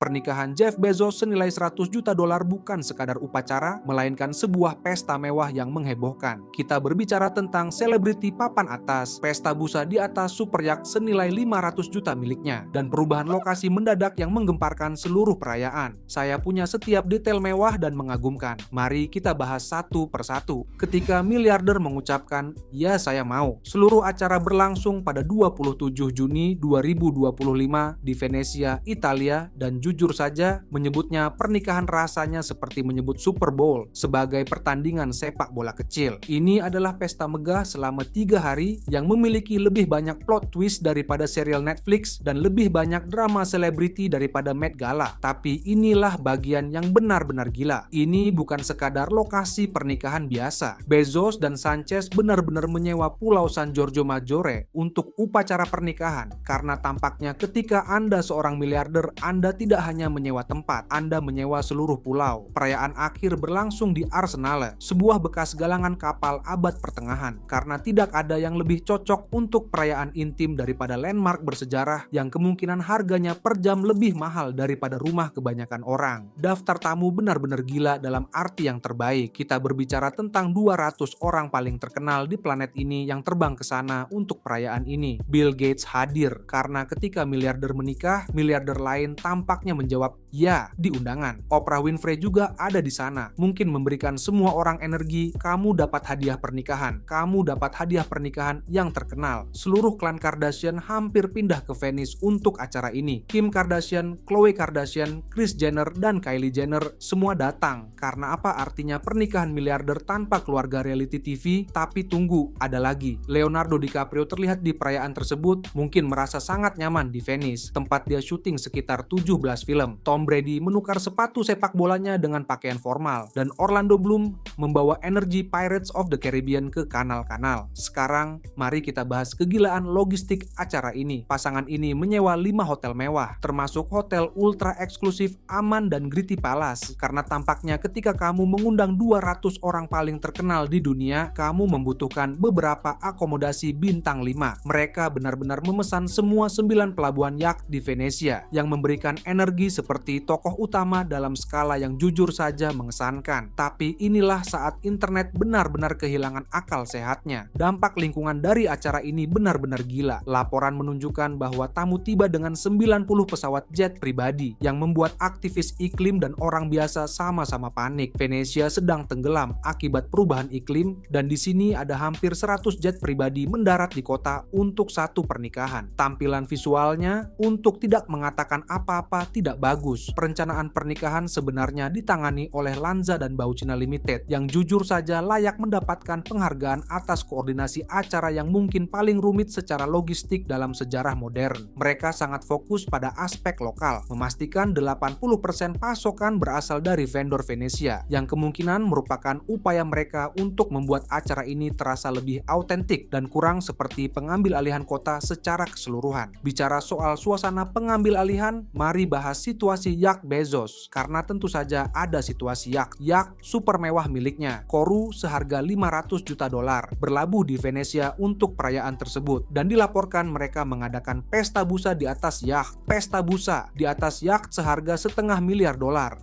Pernikahan Jeff Bezos senilai 100 juta dolar bukan sekadar upacara, melainkan sebuah pesta mewah yang menghebohkan. Kita berbicara tentang selebriti papan atas, pesta busa di atas super yacht senilai 500 juta miliknya, dan perubahan lokasi mendadak yang menggemparkan seluruh perayaan. Saya punya setiap detail mewah dan mengagumkan. Mari kita bahas satu persatu. Ketika miliarder mengucapkan, "Ya, saya mau." Seluruh acara berlangsung pada 27 Juni 2025 di Venesia, Italia, dan jujur saja menyebutnya pernikahan rasanya seperti menyebut Super Bowl sebagai pertandingan sepak bola kecil. Ini adalah pesta megah selama 3 hari yang memiliki lebih banyak plot twist daripada serial Netflix dan lebih banyak drama selebriti daripada Met Gala. Tapi inilah bagian yang benar-benar gila. Ini bukan sekadar lokasi pernikahan biasa. Bezos dan Sanchez benar-benar menyewa Pulau San Giorgio Maggiore untuk upacara pernikahan, karena tampaknya ketika Anda seorang miliarder, Anda tidak hanya menyewa tempat, Anda menyewa seluruh pulau. Perayaan akhir berlangsung di Arsenale, sebuah bekas galangan kapal abad pertengahan, karena tidak ada yang lebih cocok untuk perayaan intim daripada landmark bersejarah yang kemungkinan harganya per jam lebih mahal daripada rumah kebanyakan orang. Daftar tamu benar-benar gila dalam arti yang terbaik. Kita berbicara tentang 200 orang paling terkenal di planet ini yang terbang ke sana untuk perayaan ini. Bill Gates hadir, karena ketika miliarder menikah, miliarder lain tampaknya menjawab ya di undangan. Oprah Winfrey juga ada di sana, mungkin memberikan semua orang energi. Kamu dapat hadiah pernikahan, kamu dapat hadiah pernikahan yang terkenal. Seluruh klan Kardashian hampir pindah ke Venice untuk acara ini. Kim Kardashian, Khloe Kardashian, Kris Jenner, dan Kylie Jenner semua datang. Karena apa artinya pernikahan miliarder tanpa keluarga reality TV? Tapi tunggu, ada lagi. Leonardo DiCaprio terlihat di perayaan tersebut, mungkin merasa sangat nyaman di Venice, tempat dia syuting sekitar 17 film. Tom Brady menukar sepatu sepak bolanya dengan pakaian formal, dan Orlando Bloom membawa energi Pirates of the Caribbean ke kanal-kanal. Sekarang, mari kita bahas kegilaan logistik acara ini. Pasangan ini menyewa 5 hotel mewah, termasuk hotel ultra eksklusif, aman, dan gritty palace. Karena tampaknya ketika kamu mengundang 200 orang paling terkenal di dunia, kamu membutuhkan beberapa akomodasi bintang 5. Mereka benar-benar memesan semua 9 pelabuhan yacht di Venesia, yang memberikan energi seperti tokoh utama dalam skala yang jujur saja mengesankan. Tapi inilah saat internet benar-benar kehilangan akal sehatnya. Dampak lingkungan dari acara ini benar-benar gila. Laporan menunjukkan bahwa tamu tiba dengan 90 pesawat jet pribadi, yang membuat aktivis iklim dan orang biasa sama-sama panik. Venesia sedang tenggelam akibat perubahan iklim, dan di sini ada hampir 100 jet pribadi mendarat di kota untuk satu pernikahan. Tampilan visualnya, untuk tidak mengatakan apa-apa, tidak bagus. Perencanaan pernikahan sebenarnya ditangani oleh Lanza dan Baucina Limited, yang jujur saja layak mendapatkan penghargaan atas koordinasi acara yang mungkin paling rumit secara logistik dalam sejarah modern. Mereka sangat fokus pada aspek lokal, memastikan 80% pasokan berasal dari vendor Venesia, yang kemungkinan merupakan upaya mereka untuk membuat acara ini terasa lebih autentik dan kurang seperti pengambil alihan kota secara keseluruhan. Bicara soal suasana pengambil alihan, mari bahas situasi yacht Bezos, karena tentu saja ada situasi yacht super mewah miliknya. Koru seharga 500 juta dolar berlabuh di Venesia untuk perayaan tersebut, dan dilaporkan mereka mengadakan pesta busa di atas yacht. Pesta busa di atas yacht seharga $500 miliar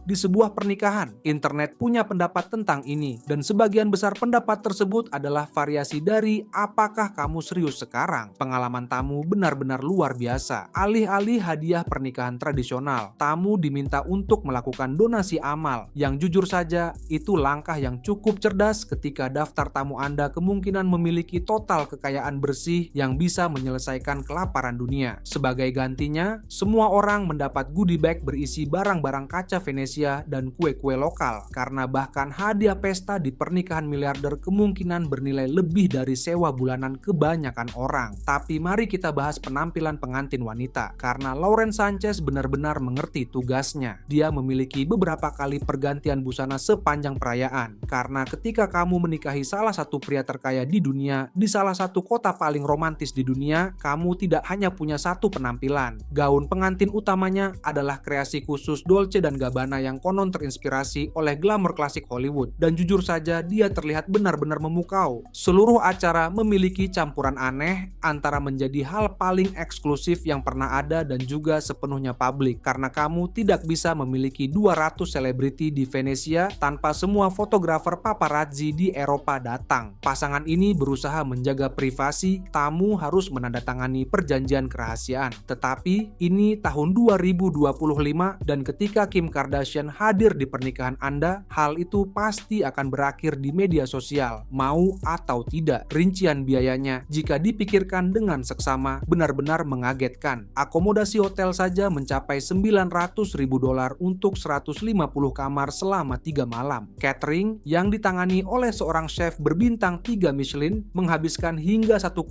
di sebuah pernikahan. Internet punya pendapat tentang ini, dan sebagian besar pendapat tersebut adalah variasi dari apakah kamu serius sekarang. Pengalaman tamu benar-benar luar biasa. Alih-alih hadiah pernikahan tradisional, tamu diminta untuk melakukan donasi amal, yang jujur saja itu langkah yang cukup cerdas ketika daftar tamu Anda kemungkinan memiliki total kekayaan bersih yang bisa menyelesaikan kelaparan dunia. Sebagai gantinya, semua orang mendapat goodie bag berisi barang-barang kaca Venesia dan kue-kue lokal, karena bahkan hadiah pesta di pernikahan miliarder kemungkinan bernilai lebih dari sewa bulanan kebanyakan orang. Tapi mari kita bahas penampilan pengantin wanita, karena Lauren Sanchez benar-benar mengerti tugasnya. Dia memiliki beberapa kali pergantian busana sepanjang perayaan, karena ketika kamu menikahi salah satu pria terkaya di dunia, di salah satu kota paling romantis di dunia, kamu tidak hanya punya satu penampilan. Gaun pengantin utamanya adalah kreasi khusus Dolce & Gabbana yang konon terinspirasi oleh glamour klasik Hollywood, dan jujur saja dia terlihat benar-benar memukau. Seluruh acara memiliki campuran aneh antara menjadi hal paling eksklusif yang pernah ada dan juga sepenuhnya publik. karena kamu tidak bisa memiliki 200 selebriti di Venesia tanpa semua fotografer paparazzi di Eropa datang. Pasangan ini berusaha menjaga privasi, tamu harus menandatangani perjanjian kerahasiaan. Tetapi ini tahun 2025 dan ketika Kim Kardashian hadir di pernikahan Anda, hal itu pasti akan berakhir di media sosial, mau atau tidak. Rincian biayanya jika dipikirkan dengan seksama benar-benar mengagetkan. Akomodasi hotel saja mencapai $900.000 untuk 150 kamar selama 3 malam. Catering yang ditangani oleh seorang chef berbintang 3 Michelin menghabiskan hingga $1,1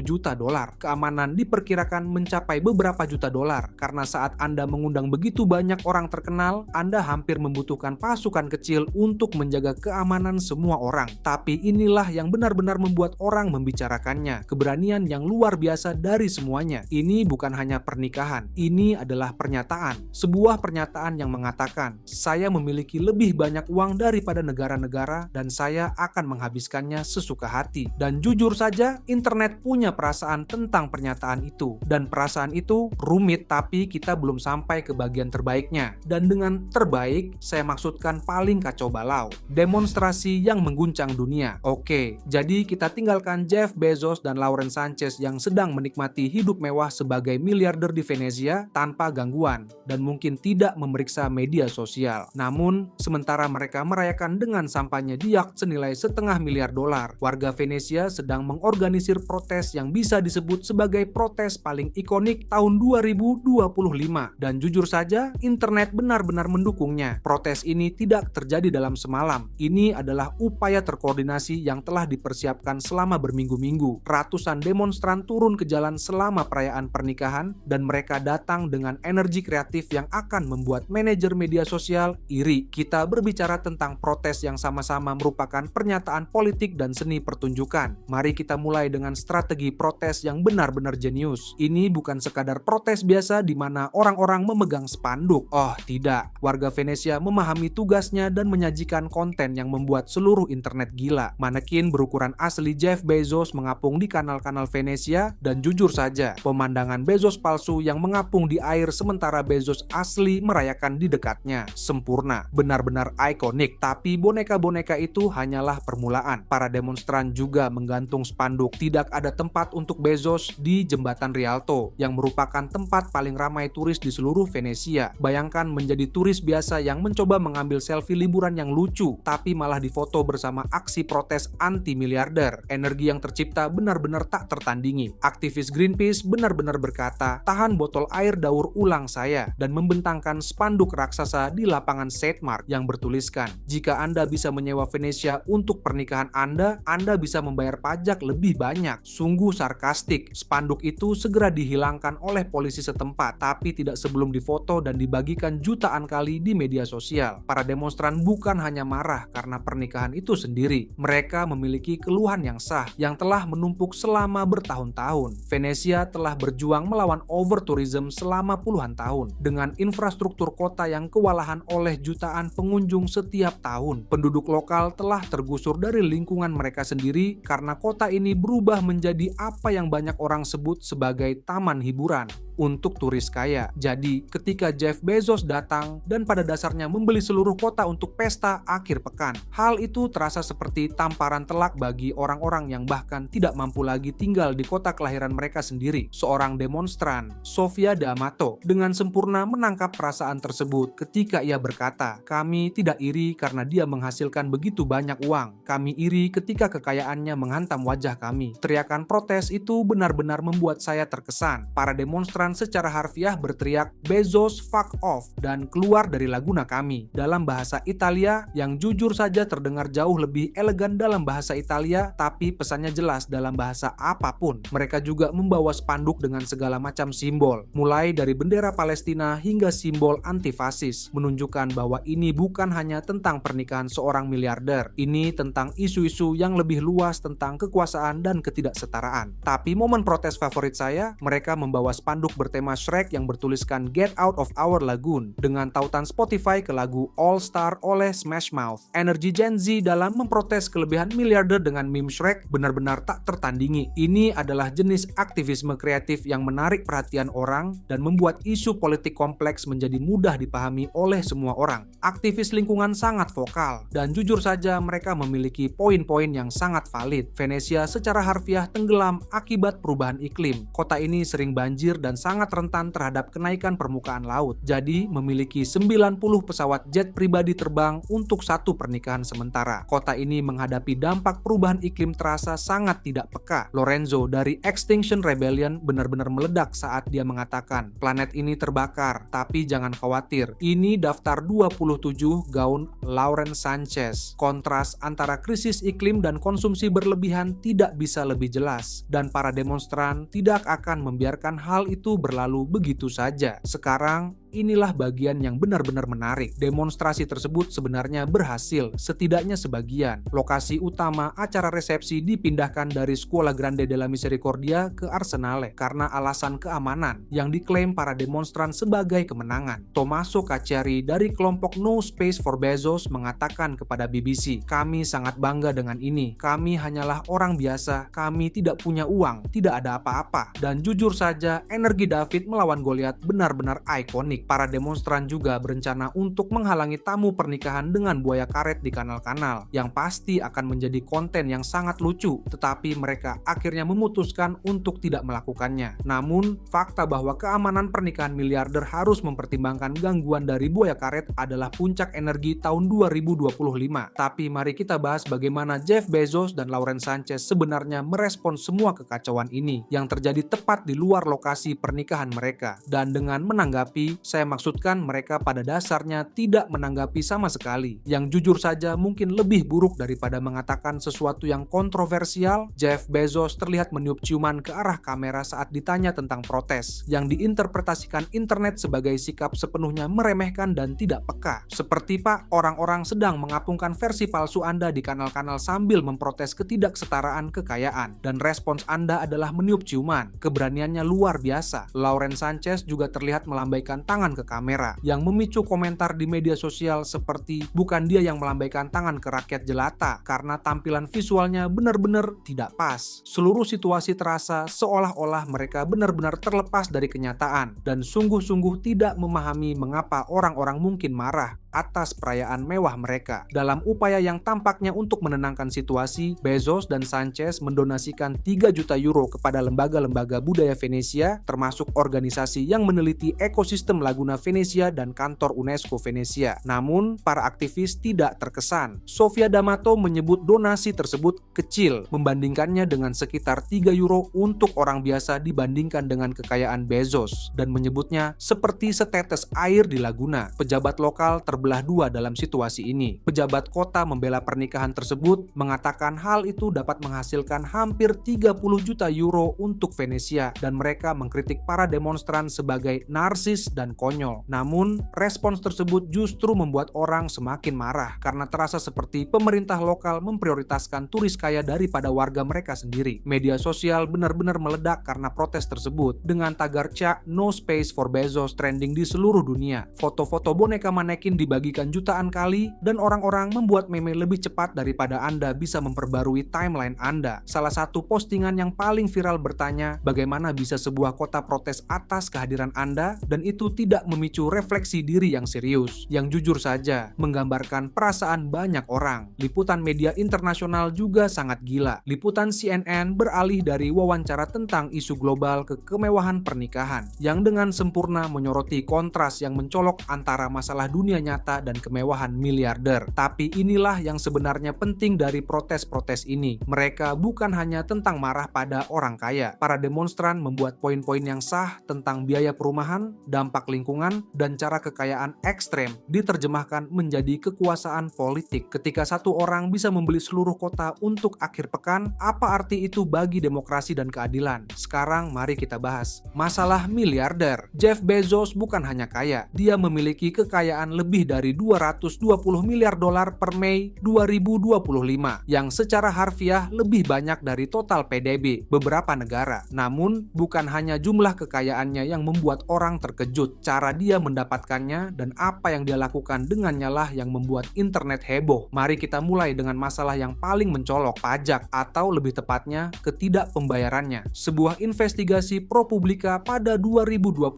juta. Keamanan diperkirakan mencapai beberapa juta dolar karena saat Anda mengundang begitu banyak orang terkenal, Anda hampir membutuhkan pasukan kecil untuk menjaga keamanan semua orang. Tapi inilah yang benar-benar membuat orang membicarakannya. Keberanian yang luar biasa dari semuanya. Ini bukan hanya pernikahan, ini adalah pernyataan. Sebuah pernyataan yang mengatakan, saya memiliki lebih banyak uang daripada negara-negara dan saya akan menghabiskannya sesuka hati. Dan jujur saja, internet punya perasaan tentang pernyataan itu. Dan perasaan itu rumit, tapi kita belum sampai ke bagian terbaiknya. Dan dengan terbaik, saya maksudkan paling kacau balau. Demonstrasi yang mengguncang dunia. Oke, jadi kita tinggalkan Jeff Bezos dan Lauren Sanchez yang sedang menikmati hidup mewah sebagai miliarder di Venezia tanpa gangguan dan mungkin tidak memeriksa media sosial. Namun, sementara mereka merayakan dengan sampahnya di yacht senilai $500 miliar, warga Venezia sedang mengorganisir protes yang bisa disebut sebagai protes paling ikonik tahun 2025. Dan jujur saja, internet benar-benar mendukungnya. Protes ini tidak terjadi dalam semalam. Ini adalah upaya terkoordinasi yang telah dipersiapkan selama berminggu-minggu. Ratusan demonstran turun ke jalan selama perayaan pernikahan dan mereka datang dengan energi kreatif yang akan membuat manajer media sosial iri. Kita berbicara tentang protes yang sama-sama merupakan pernyataan politik dan seni pertunjukan. Mari kita mulai dengan strategi protes yang benar-benar jenius. Ini bukan sekadar protes biasa di mana orang-orang memegang spanduk. Oh, tidak. Warga Venesia memahami tugasnya dan menyajikan konten yang membuat seluruh internet gila. Manekin berukuran asli Jeff Bezos mengapung di kanal-kanal Venesia dan jujur saja, pemandangan Bezos palsu yang mengapung di air sementara Bezos asli merayakan di dekatnya. Sempurna, benar-benar ikonik. Tapi boneka-boneka itu hanyalah permulaan. Para demonstran juga menggantung spanduk. Tidak ada tempat untuk Bezos di Jembatan Rialto, yang merupakan tempat paling ramai turis di seluruh Venesia. Bayangkan menjadi turis biasa yang mencoba mengambil selfie liburan yang lucu, tapi malah difoto bersama aksi protes anti-miliarder. Energi yang tercipta benar-benar tak tertandingi. Aktivis Greenpeace benar-benar berkata, tahan botol air daur ulang saya, dan membentangkan spanduk raksasa di lapangan Settmark yang bertuliskan, jika Anda bisa menyewa Venesia untuk pernikahan Anda bisa membayar pajak lebih banyak. Sungguh sarkastik. Spanduk itu segera dihilangkan oleh polisi setempat, tapi tidak sebelum difoto dan dibagikan jutaan kali di media sosial. Para demonstran bukan hanya marah karena pernikahan itu sendiri. Mereka memiliki keluhan yang sah, yang telah menumpuk selama bertahun-tahun. Venesia telah berjuang melawan overtourism selama puluhan tahun, dengan infrastruktur kota yang kewalahan oleh jutaan pengunjung setiap tahun. Penduduk lokal telah tergusur dari lingkungan mereka sendiri karena kota ini berubah menjadi apa yang banyak orang sebut sebagai taman hiburan untuk turis kaya. Jadi, ketika Jeff Bezos datang dan pada dasarnya membeli seluruh kota untuk pesta akhir pekan, hal itu terasa seperti tamparan telak bagi orang-orang yang bahkan tidak mampu lagi tinggal di kota kelahiran mereka sendiri. Seorang demonstran, Sofia D'Amato, dengan sempurna menangkap perasaan tersebut ketika ia berkata, "Kami tidak iri karena dia menghasilkan begitu banyak uang. Kami iri ketika kekayaannya menghantam wajah kami." Teriakan protes itu benar-benar membuat saya terkesan. Para demonstran secara harfiah berteriak, "Bezos fuck off," dan keluar dari laguna kami, dalam bahasa Italia yang jujur saja terdengar jauh lebih elegan dalam bahasa Italia, tapi pesannya jelas dalam bahasa apapun. Mereka juga membawa spanduk dengan segala macam simbol, mulai dari bendera Palestina hingga simbol antifasis, menunjukkan bahwa ini bukan hanya tentang pernikahan seorang miliarder, ini tentang isu-isu yang lebih luas tentang kekuasaan dan ketidaksetaraan. Tapi momen protes favorit saya, mereka membawa spanduk spanduk bertema Shrek yang bertuliskan Get Out of Our Lagoon dengan tautan Spotify ke lagu All Star oleh Smash Mouth. Energi Gen Z dalam memprotes kelebihan miliarder dengan meme Shrek benar-benar tak tertandingi. Ini adalah jenis aktivisme kreatif yang menarik perhatian orang dan membuat isu politik kompleks menjadi mudah dipahami oleh semua orang. Aktivis lingkungan sangat vokal dan jujur saja mereka memiliki poin-poin yang sangat valid. Venesia secara harfiah tenggelam akibat perubahan iklim. Kota ini sering banjir dan sangat rentan terhadap kenaikan permukaan laut. Jadi memiliki 90 pesawat jet pribadi terbang untuk satu pernikahan sementara. Kota ini menghadapi dampak perubahan iklim terasa sangat tidak peka. Lorenzo dari Extinction Rebellion benar-benar meledak saat dia mengatakan, planet ini terbakar, tapi jangan khawatir. Ini daftar 27 gaun Lauren Sanchez. Kontras antara krisis iklim dan konsumsi berlebihan tidak bisa lebih jelas, dan para demonstran tidak akan membiarkan hal itu berlalu begitu saja. Sekarang, inilah bagian yang benar-benar menarik. Demonstrasi tersebut sebenarnya berhasil, setidaknya sebagian. Lokasi utama acara resepsi dipindahkan dari Scuola Grande della Misericordia ke Arsenale karena alasan keamanan yang diklaim para demonstran sebagai kemenangan. Tommaso Cacciari dari kelompok No Space for Bezos mengatakan kepada BBC, "Kami sangat bangga dengan ini. Kami hanyalah orang biasa, kami tidak punya uang, tidak ada apa-apa." Dan jujur saja, energi David melawan Goliat benar-benar ikonik. Para demonstran juga berencana untuk menghalangi tamu pernikahan dengan buaya karet di kanal-kanal, yang pasti akan menjadi konten yang sangat lucu, tetapi mereka akhirnya memutuskan untuk tidak melakukannya. Namun, fakta bahwa keamanan pernikahan miliarder harus mempertimbangkan gangguan dari buaya karet adalah puncak energi tahun 2025. Tapi mari kita bahas bagaimana Jeff Bezos dan Lauren Sanchez sebenarnya merespon semua kekacauan ini yang terjadi tepat di luar lokasi pernikahan mereka. Dan dengan menanggapi, saya maksudkan mereka pada dasarnya tidak menanggapi sama sekali. Yang jujur saja mungkin lebih buruk daripada mengatakan sesuatu yang kontroversial. Jeff Bezos terlihat meniup ciuman ke arah kamera saat ditanya tentang protes, yang diinterpretasikan internet sebagai sikap sepenuhnya meremehkan dan tidak peka. Seperti, "Pak, orang-orang sedang mengapungkan versi palsu Anda di kanal-kanal sambil memprotes ketidaksetaraan kekayaan, dan respons Anda adalah meniup ciuman. Keberaniannya luar biasa." Lauren Sanchez juga terlihat melambaikan tangan ke kamera, yang memicu komentar di media sosial seperti, "Bukan dia yang melambaikan tangan ke rakyat jelata," karena tampilan visualnya benar-benar tidak pas. Seluruh situasi terasa seolah-olah mereka benar-benar terlepas dari kenyataan dan sungguh-sungguh tidak memahami mengapa orang-orang mungkin marah atas perayaan mewah mereka. Dalam upaya yang tampaknya untuk menenangkan situasi, Bezos dan Sanchez mendonasikan 3 juta euro kepada lembaga-lembaga budaya Venesia, termasuk organisasi yang meneliti ekosistem Laguna Venezia dan kantor UNESCO Venesia. Namun, para aktivis tidak terkesan. Sofia D'Amato menyebut donasi tersebut kecil, membandingkannya dengan sekitar 3 euro untuk orang biasa dibandingkan dengan kekayaan Bezos, dan menyebutnya seperti setetes air di Laguna. Pejabat lokal terbelah dua dalam situasi ini. Pejabat kota membela pernikahan tersebut, mengatakan hal itu dapat menghasilkan hampir 30 juta euro untuk Venesia, dan mereka mengkritik para demonstran sebagai narsis dan konyol. Namun, respons tersebut justru membuat orang semakin marah karena terasa seperti pemerintah lokal memprioritaskan turis kaya daripada warga mereka sendiri. Media sosial benar-benar meledak karena protes tersebut, dengan tagar "Cak No Space for Bezos" trending di seluruh dunia. Foto-foto boneka manekin dibagikan jutaan kali, dan orang-orang membuat meme lebih cepat daripada Anda bisa memperbarui timeline Anda. Salah satu postingan yang paling viral bertanya, "Bagaimana bisa sebuah kota protes atas kehadiran Anda?" Dan itu tidak memicu refleksi diri yang serius, yang jujur saja menggambarkan perasaan banyak orang. Liputan media internasional juga sangat gila. Liputan CNN beralih dari wawancara tentang isu global ke kemewahan pernikahan, yang dengan sempurna menyoroti kontras yang mencolok antara masalah dunia nyata dan kemewahan miliarder. Tapi inilah yang sebenarnya penting dari protes-protes ini. Mereka bukan hanya tentang marah pada orang kaya. Para demonstran membuat poin-poin yang sah tentang biaya perumahan, dampak lingkungan, dan cara kekayaan ekstrem diterjemahkan menjadi kekuasaan politik. Ketika satu orang bisa membeli seluruh kota untuk akhir pekan, apa arti itu bagi demokrasi dan keadilan? Sekarang mari kita bahas masalah miliarder. Jeff Bezos bukan hanya kaya, dia memiliki kekayaan lebih dari 220 miliar dolar per Mei 2025, yang secara harfiah lebih banyak dari total PDB beberapa negara. Namun, bukan hanya jumlah kekayaannya yang membuat orang terkejut, cara dia mendapatkannya dan apa yang dia lakukan dengannya lah yang membuat internet heboh. Mari kita mulai dengan masalah yang paling mencolok, pajak, atau lebih tepatnya ketidakpembayarannya. Sebuah investigasi ProPublica pada 2021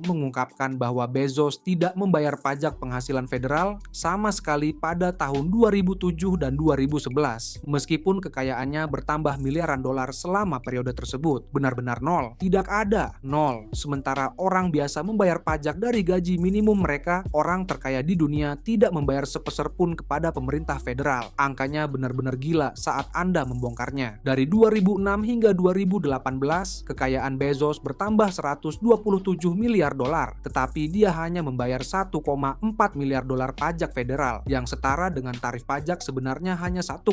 mengungkapkan bahwa Bezos tidak membayar pajak penghasilan federal sama sekali pada tahun 2007 dan 2011. Meskipun kekayaannya bertambah miliaran dolar selama periode tersebut, benar-benar nol. Tidak ada, nol. Sementara orang biasa membayar pajak dari gaji minimum mereka, orang terkaya di dunia tidak membayar sepeser pun kepada pemerintah federal. Angkanya benar-benar gila saat Anda membongkarnya. Dari 2006 hingga 2018, kekayaan Bezos bertambah 127 miliar dolar, tetapi dia hanya membayar 1,4 miliar dolar pajak federal, yang setara dengan tarif pajak sebenarnya hanya 1,1%.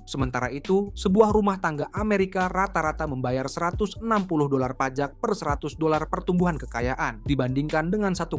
Sementara itu, sebuah rumah tangga Amerika rata-rata membayar 160 dolar pajak per 100 dolar pertumbuhan kekayaan, dibandingkan dengan 1,09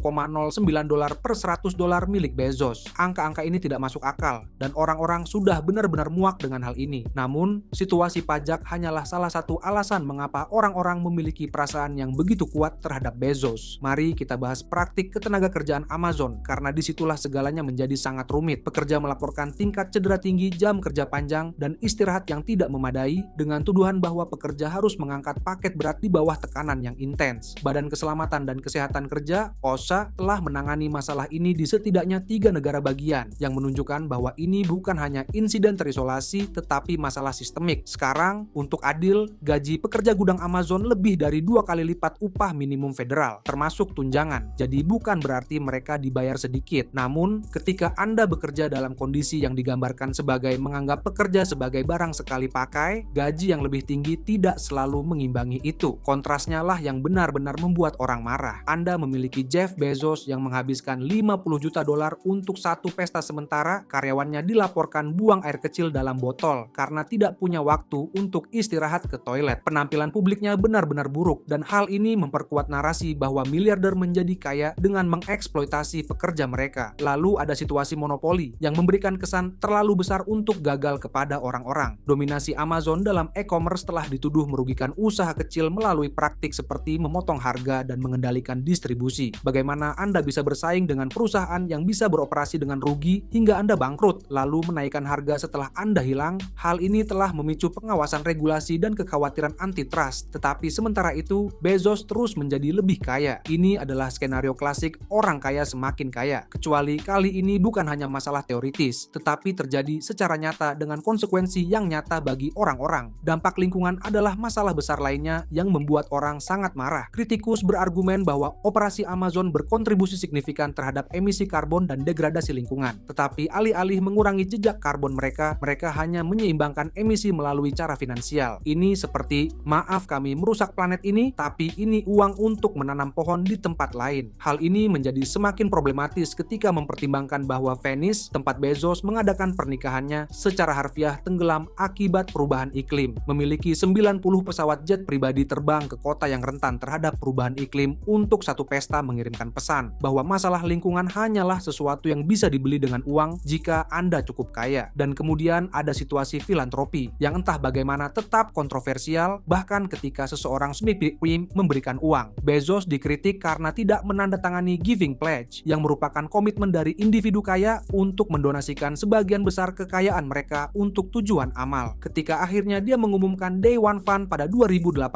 dolar per 100 dolar milik Bezos. Angka-angka ini tidak masuk akal, dan orang-orang sudah benar-benar muak dengan hal ini. Namun, situasi pajak hanyalah salah satu alasan mengapa orang-orang memiliki perasaan yang begitu kuat terhadap Bezos. Mari kita bahas praktik ketenagakerjaan Amazon, karena disitulah segalanya menjadi sangat rumit. Pekerja melaporkan tingkat cedera tinggi, jam kerja panjang, dan istirahat yang tidak memadai, dengan tuduhan bahwa pekerja harus mengangkat paket berat di bawah tekanan yang intens. Badan Keselamatan dan Kesehatan Kerja (OSHA) telah menangani masalah ini di setidaknya 3 negara bagian, yang menunjukkan bahwa ini bukan hanya insiden terisolasi, tetapi masalah sistemik. Sekarang, untuk adil, gaji pekerja gudang Amazon lebih dari 2 kali lipat upah minimum federal, termasuk tunjangan. Jadi bukan berarti mereka dibayar sedikit. Namun, ketika Anda bekerja dalam kondisi yang digambarkan sebagai menganggap pekerja sebagai barang sekali pakai, gaji yang lebih tinggi tidak selalu mengimbangi itu. Kontrasnya lah yang benar-benar membuat orang marah. Anda memiliki Jeff Bezos yang menghabiskan 50 juta dolar untuk satu pesta sementara, karyawannya dilaporkan buang air kecil dalam botol karena tidak punya waktu untuk istirahat ke toilet. Penampilan publiknya benar-benar buruk, dan hal ini memperkuat narasi bahwa miliarder menjadi kaya dengan mengeksploitasi pekerja mereka. Lalu ada situasi monopoli yang memberikan kesan terlalu besar untuk gagal kepada orang-orang. Dominasi Amazon dalam e-commerce telah dituduh merugikan usaha kecil melalui praktik seperti memotong harga dan mengendalikan distribusi. Bagaimana Anda bisa bersaing dengan perusahaan yang bisa beroperasi dengan rugi hingga Anda bangkrut, lalu menaikkan harga setelah Anda hilang? Hal ini telah memicu pengawasan regulasi dan kekhawatiran antitrust. Tetapi sementara itu, Bezos terus menjadi lebih kaya. Ini adalah skenario klasik orang kaya semakin kaya. Kecuali kali ini bukan hanya masalah teoritis, tetapi terjadi secara nyata dengan konsekuensi yang nyata bagi orang-orang. Dampak lingkungan adalah masalah besar lainnya yang membuat orang sangat marah. Kritikus berargumen bahwa operasi Amazon berkontribusi signifikan terhadap emisi karbon dan degradasi lingkungan. Tetapi alih-alih mengurangi jejak karbon mereka hanya menyeimbangkan emisi melalui cara finansial. Ini seperti, maaf kami merusak planet ini, tapi ini uang untuk menanam pohon di tempat lain. Hal ini menjadi semakin problematis ketika mempertimbangkan bahwa Venice, tempat Bezos mengadakan pernikahannya, secara harfiah tenggelam akibat perubahan iklim. Memiliki 90 pesawat jet pribadi terbang ke kota yang rentan terhadap perubahan iklim untuk satu pesta mengirimkan pesan bahwa masalah lingkungan hanyalah sesuatu yang bisa dibeli dengan uang jika Anda cukup kaya. Dan kemudian ada situasi filantropi yang entah bagaimana tetap kontroversial bahkan ketika seseorang semi-prim memberikan uang. Bezos dikritik karena tidak menandatangani Giving Pledge yang merupakan komitmen dari individu kaya untuk mendonasikan sebagian besar kekayaan mereka untuk tujuan amal. Ketika akhirnya dia mengumumkan Day One Fund pada 2018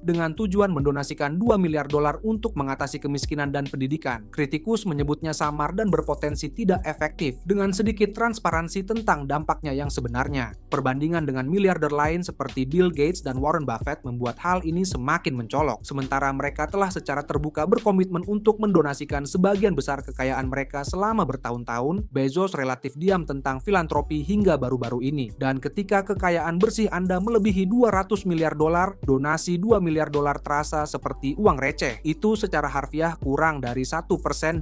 dengan tujuan mendonasikan 2 miliar dolar untuk mengatasi kemiskinan dan pendidikan, kritikus menyebutnya samar dan berpotensi tidak efektif dengan sedikit transparansi tentang dampaknya yang sebenarnya. Perbandingan dengan miliarder lain seperti Bill Gates dan Warren Buffett membuat hal ini semakin mencolok. Sementara mereka telah secara terbuka berkomitmen untuk mendonasikan sebagian besar kekayaan mereka selama bertahun-tahun, Bezos relatif diam tentang filantropi hingga baru-baru ini. Dan ketika kekayaan bersih Anda melebihi 200 miliar dolar, donasi 2 miliar dolar terasa seperti uang receh. Itu secara harfiah kurang dari 1%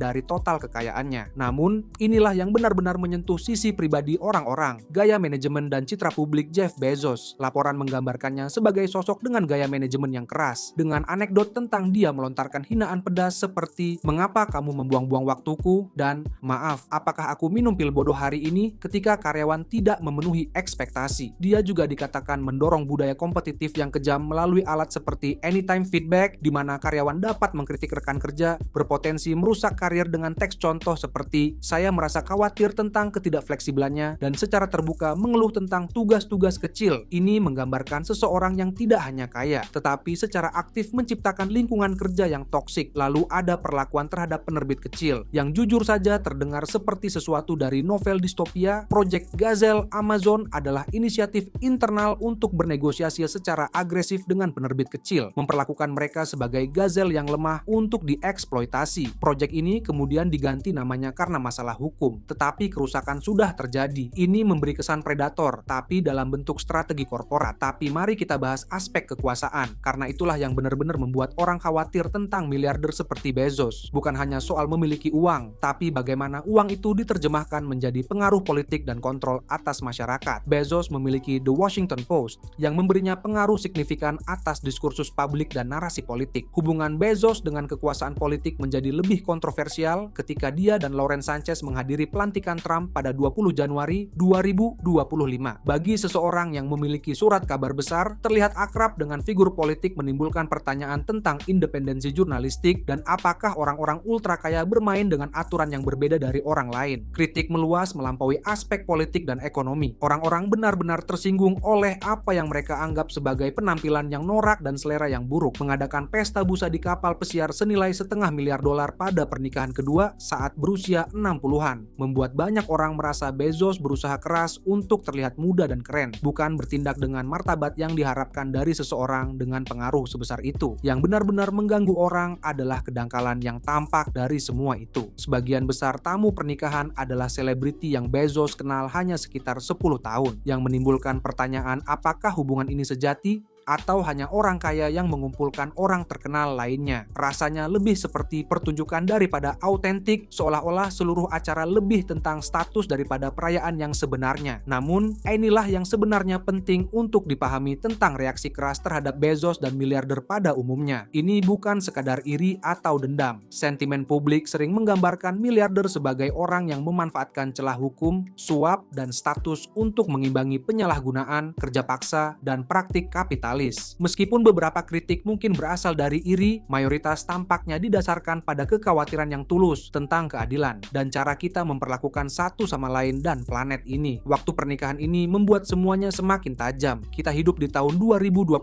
dari total kekayaannya. Namun, inilah yang benar-benar menyentuh sisi pribadi orang-orang, gaya manajemen dan citra publik Jeff Bezos. Laporan menggambarkannya sebagai sosok dengan gaya manajemen yang keras, dengan anekdot tentang dia melontarkan hinaan pedas seperti, "Mengapa kamu membuang membuang-buang waktuku, dan maaf, apakah aku minum pil bodoh hari ini ketika karyawan tidak memenuhi ekspektasi. Dia juga dikatakan mendorong budaya kompetitif yang kejam melalui alat seperti anytime feedback, di mana karyawan dapat mengkritik rekan kerja, berpotensi merusak karir dengan teks contoh seperti saya merasa khawatir tentang ketidakfleksibelannya dan secara terbuka mengeluh tentang tugas-tugas kecil. Ini menggambarkan seseorang yang tidak hanya kaya, tetapi secara aktif menciptakan lingkungan kerja yang toksik. Lalu ada perlakuan terhadap penerbit kecil, yang jujur saja terdengar seperti sesuatu dari novel distopia. Project Gazelle Amazon adalah inisiatif internal untuk bernegosiasi secara agresif dengan penerbit kecil, memperlakukan mereka sebagai gazelle yang lemah untuk dieksploitasi. Project ini kemudian diganti namanya karena masalah hukum, tetapi kerusakan sudah terjadi. Ini memberi kesan predator, tapi dalam bentuk strategi korporat. Tapi mari kita bahas aspek kekuasaan, karena itulah yang benar-benar membuat orang khawatir tentang miliarder seperti Bezos. Bukan hanya soal memiliki uang, tapi bagaimana uang itu diterjemahkan menjadi pengaruh politik dan kontrol atas masyarakat. Bezos memiliki The Washington Post yang memberinya pengaruh signifikan atas diskursus publik dan narasi politik. Hubungan Bezos dengan kekuasaan politik menjadi lebih kontroversial ketika dia dan Lawrence Sanchez menghadiri pelantikan Trump pada 20 Januari 2025. Bagi seseorang yang memiliki surat kabar besar, terlihat akrab dengan figur politik menimbulkan pertanyaan tentang independensi jurnalistik dan apakah orang-orang ultra kaya bermain dengan aturan yang berbeda dari orang lain. Kritik meluas melampaui aspek politik dan ekonomi. Orang-orang benar-benar tersinggung oleh apa yang mereka anggap sebagai penampilan yang norak dan selera yang buruk. Mengadakan pesta busa di kapal pesiar senilai $500 miliar pada pernikahan kedua saat berusia 60-an, membuat banyak orang merasa Bezos berusaha keras untuk terlihat muda dan keren, bukan bertindak dengan martabat yang diharapkan dari seseorang dengan pengaruh sebesar itu. Yang benar-benar mengganggu orang adalah kedangkalan yang tampak dari semua itu. Sebagian besar tamu pernikahan adalah selebriti yang Bezos kenal hanya sekitar 10 tahun, yang menimbulkan pertanyaan apakah hubungan ini sejati atau hanya orang kaya yang mengumpulkan orang terkenal lainnya. Rasanya lebih seperti pertunjukan daripada autentik, seolah-olah seluruh acara lebih tentang status daripada perayaan yang sebenarnya. Namun, inilah yang sebenarnya penting untuk dipahami tentang reaksi keras terhadap Bezos dan miliarder pada umumnya. Ini bukan sekadar iri atau dendam. Sentimen publik sering menggambarkan miliarder sebagai orang yang memanfaatkan celah hukum, suap, dan status untuk mengimbangi penyalahgunaan, kerja paksa, dan praktik kapitalis. Meskipun beberapa kritik mungkin berasal dari iri, mayoritas tampaknya didasarkan pada kekhawatiran yang tulus tentang keadilan dan cara kita memperlakukan satu sama lain dan planet ini. Waktu pernikahan ini membuat semuanya semakin tajam. Kita hidup di tahun 2025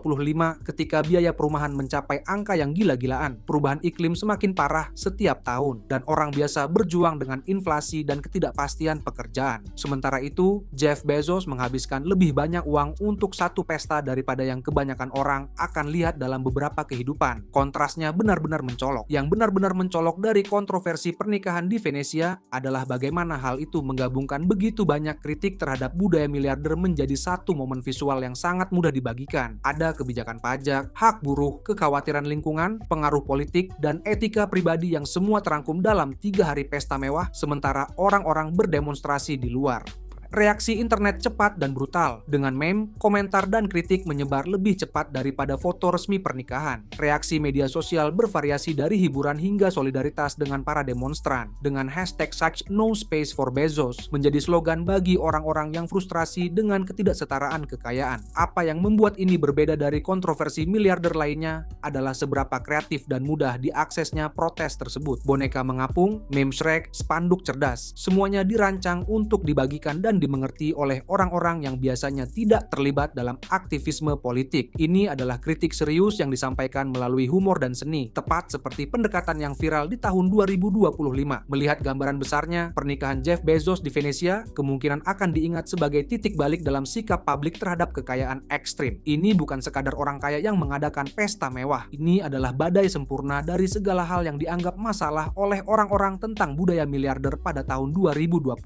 ketika biaya perumahan mencapai angka yang gila-gilaan. Perubahan iklim semakin parah setiap tahun dan orang biasa berjuang dengan inflasi dan ketidakpastian pekerjaan. Sementara itu, Jeff Bezos menghabiskan lebih banyak uang untuk satu pesta daripada yang kebanyakan orang akan lihat dalam beberapa kehidupan. Kontrasnya benar-benar mencolok. Yang benar-benar mencolok dari kontroversi pernikahan di Venesia adalah bagaimana hal itu menggabungkan begitu banyak kritik terhadap budaya miliarder menjadi satu momen visual yang sangat mudah dibagikan. Ada kebijakan pajak, hak buruh, kekhawatiran lingkungan, pengaruh politik, dan etika pribadi yang semua terangkum dalam 3 hari pesta mewah, sementara orang-orang berdemonstrasi di luar. Reaksi internet cepat dan brutal, dengan meme, komentar, dan kritik menyebar lebih cepat daripada foto resmi pernikahan. Reaksi media sosial bervariasi dari hiburan hingga solidaritas dengan para demonstran, dengan hashtag such no space for Bezos menjadi slogan bagi orang-orang yang frustrasi dengan ketidaksetaraan kekayaan. Apa yang membuat ini berbeda dari kontroversi miliarder lainnya adalah seberapa kreatif dan mudah diaksesnya protes tersebut. Boneka mengapung, meme Shrek, spanduk cerdas, semuanya dirancang untuk dibagikan dan dimengerti oleh orang-orang yang biasanya tidak terlibat dalam aktivisme politik. Ini adalah kritik serius yang disampaikan melalui humor dan seni, tepat seperti pendekatan yang viral di tahun 2025. Melihat gambaran besarnya, pernikahan Jeff Bezos di Venesia kemungkinan akan diingat sebagai titik balik dalam sikap publik terhadap kekayaan ekstrim. Ini bukan sekadar orang kaya yang mengadakan pesta mewah. Ini adalah badai sempurna dari segala hal yang dianggap masalah oleh orang-orang tentang budaya miliarder pada tahun 2025.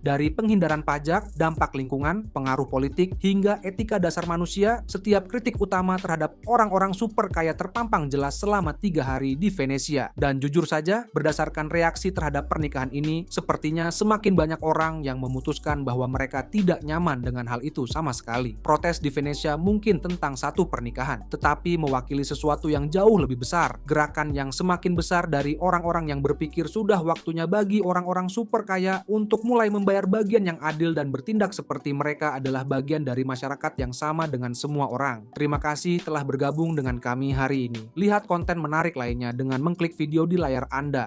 Dari penghindaran pajak, dampak lingkungan, pengaruh politik, hingga etika dasar manusia, setiap kritik utama terhadap orang-orang super kaya terpampang jelas selama 3 hari di Venesia. Dan jujur saja, berdasarkan reaksi terhadap pernikahan ini, sepertinya semakin banyak orang yang memutuskan bahwa mereka tidak nyaman dengan hal itu sama sekali. Protes di Venesia mungkin tentang satu pernikahan, tetapi mewakili sesuatu yang jauh lebih besar. Gerakan yang semakin besar dari orang-orang yang berpikir sudah waktunya bagi orang-orang super kaya untuk mulai membayar bagian yang adil dan bertindak seperti mereka adalah bagian dari masyarakat yang sama dengan semua orang. Terima kasih telah bergabung dengan kami hari ini. Lihat konten menarik lainnya dengan mengklik video di layar Anda.